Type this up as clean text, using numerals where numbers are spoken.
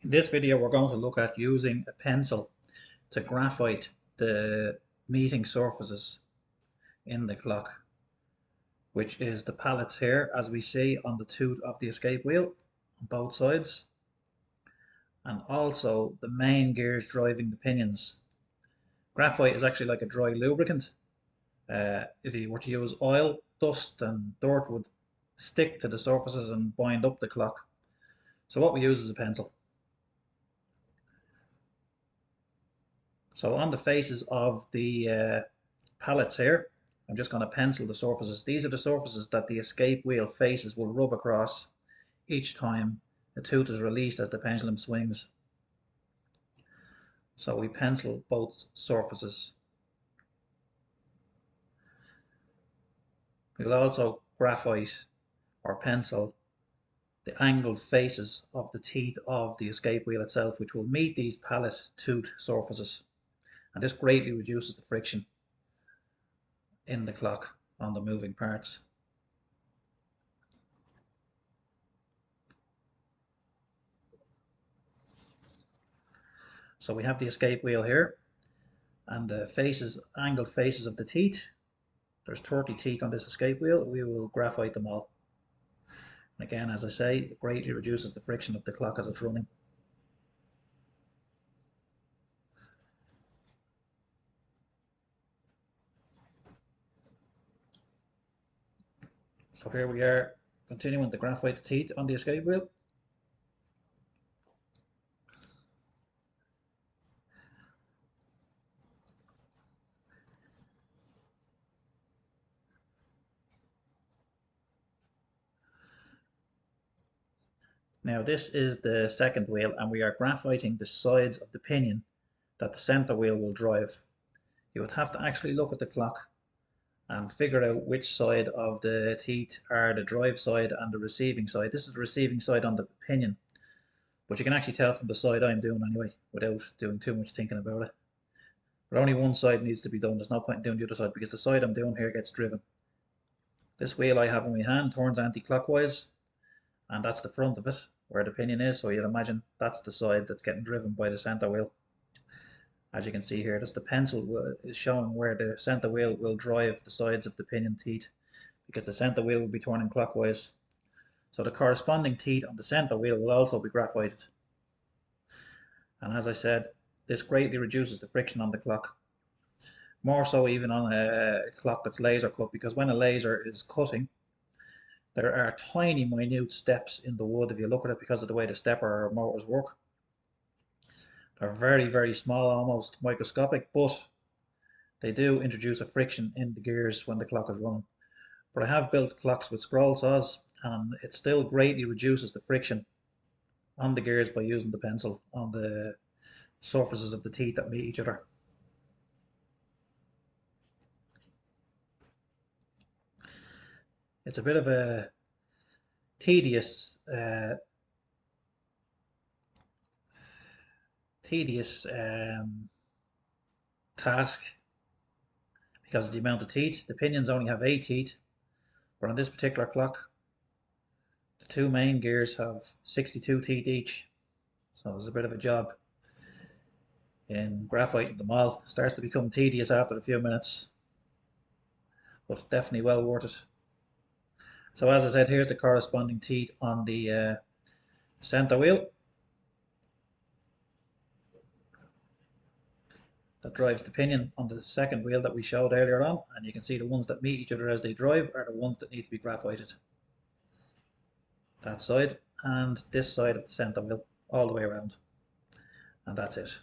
In this video, we're going to look at using a pencil to graphite the meeting surfaces in the clock, which is the pallets here, as we see on the tooth of the escape wheel on both sides, and also the main gears driving the pinions. Graphite is actually like a dry lubricant. If you were to use oil, dust and dirt would stick to the surfaces and bind up the clock. So what we use is a pencil. So on the faces of the pallets here, I'm just going to pencil the surfaces. These are the surfaces that the escape wheel faces will rub across each time the tooth is released as the pendulum swings. So we pencil both surfaces. We'll also graphite or pencil the angled faces of the teeth of the escape wheel itself, which will meet these pallet tooth surfaces. And this greatly reduces the friction in the clock on the moving parts. So we have the escape wheel here and the faces, angled faces of the teeth. There's 30 teeth on this escape wheel. We will graphite them all. And again, as I say, it greatly reduces the friction of the clock as it's running. So here we are continuing to graphite the teeth on the escape wheel. Now this is the second wheel and we are graphiting the sides of the pinion that the center wheel will drive. You would have to actually look at the clock and figure out which side of the teeth are the drive side and the receiving side. This is the receiving side on the pinion, but you can actually tell from the side I'm doing anyway without doing too much thinking about it. But only one side needs to be done. There's no point in doing the other side because the side I'm doing here gets driven. This wheel I have in my hand turns anti-clockwise, and that's the front of it where the pinion is, so you'd imagine that's the side that's getting driven by the center wheel. As you can see here, that's the pencil is showing where the center wheel will drive the sides of the pinion teeth, because the center wheel will be turning clockwise. So the corresponding teeth on the center wheel will also be graphited. And as I said, this greatly reduces the friction on the clock. More so even on a clock that's laser cut, because when a laser is cutting, there are tiny minute steps in the wood if you look at it because of the way the stepper motors work. They're very, very small, almost microscopic, but they do introduce a friction in the gears when the clock is running. But I have built clocks with scroll saws and it still greatly reduces the friction on the gears by using the pencil on the surfaces of the teeth that meet each other. It's a bit of a tedious task because of the amount of teeth. The pinions only have 8 teeth, but on this particular clock the two main gears have 62 teeth each, so there's a bit of a job in graphiting them all. It starts to become tedious after a few minutes, but definitely well worth it. So as I said, here's the corresponding teeth on the center wheel that drives the pinion on the second wheel that we showed earlier on, and you can see the ones that meet each other as they drive are the ones that need to be graphited. That side and this side of the center wheel all the way around, and that's it.